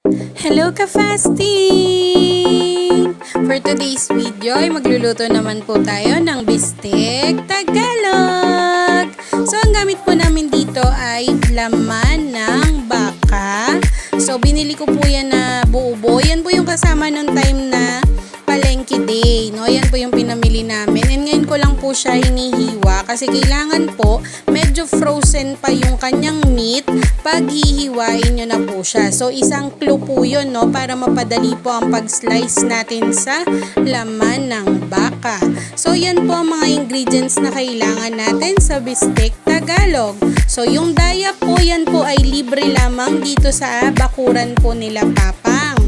Hello ka-fasting! For today's video ay magluluto naman po tayo ng bistek Tagalog. So ang gamit po namin dito ay laman ng baka. So binili ko po yan na buo-buo. Yan po yung kasama nung time na palengke day. No? Yan po yung pinamili namin. And ngayon ko lang po siya hinihiwa kasi kailangan po medyo frozen pa yung kanyang meat pag hihiwain nyo na po siya. So isang clue po yun, no? Para mapadali po ang pag-slice natin sa laman ng baka. So yan po ang mga ingredients na kailangan natin sa bistek Tagalog. So yung daya po, yan po ay libre lamang dito sa bakuran po nila Papang.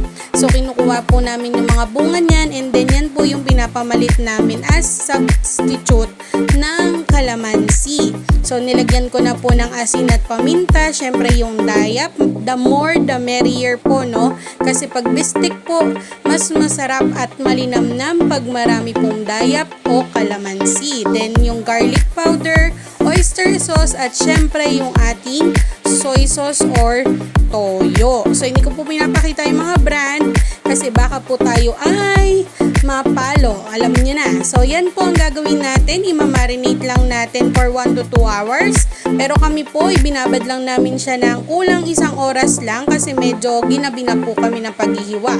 So, kinukuha po namin yung mga bunga niyan and then yan po yung pinapamalit namin as substitute ng kalamansi. So, nilagyan ko na po ng asin at paminta. Syempre, yung dayap, the more the merrier po, no? Kasi pag bistek po, mas masarap at malinamnam pag marami pong dayap o kalamansi. Then, yung garlic powder, oyster sauce, at syempre yung ating soy sauce or toyo. So, hindi ko po pinapakita yung mga brand kasi baka po tayo ay mapalo. Alam niyo na. So, yan po ang gagawin natin. Imamarinate lang natin for 1 to 2 hours. Pero kami po, ibinabad lang namin siya ng kulang 1 oras lang kasi medyo ginabi na po kami ng paghihiwa.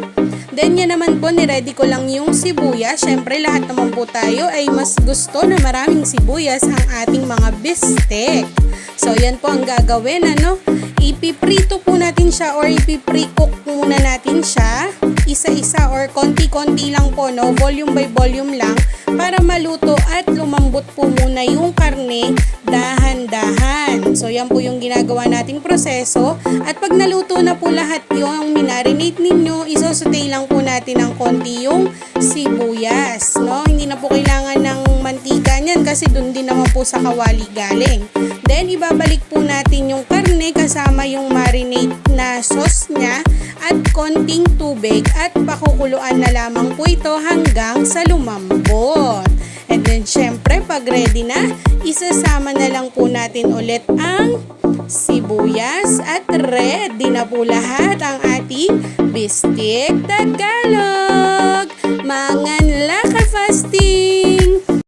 Then, yan naman po, niready ko lang yung sibuyas. Siyempre, lahat naman po tayo ay mas gusto na maraming sibuyas ang ating mga bistek. So, yan po ang gagawin, ano? Ipiprito po natin siya or ipipre-cook muna natin siya. Isa-isa or konti-konti lang po, no? Volume by volume lang para maluto at lumambot po muna yung karne dahan-dahan. So, yan po yung ginagawa nating proseso. At pag naluto na po lahat yung minarinate ninyo, isosaute lang po natin ng konti yung sibuyas, no? Hindi na po kailangan ng mantika niyan kasi dun din naman po sa kawali galing. Then, ibabalik po natin yung karne kasama yung marinate na sauce niya at konting tubig at pakukuluan na lamang po ito hanggang sa lumambot. And then, syempre, pag ready na, isasama na lang po natin ulit ang sibuyas at ready na po lahat ang ating bistek Tagalog. Mga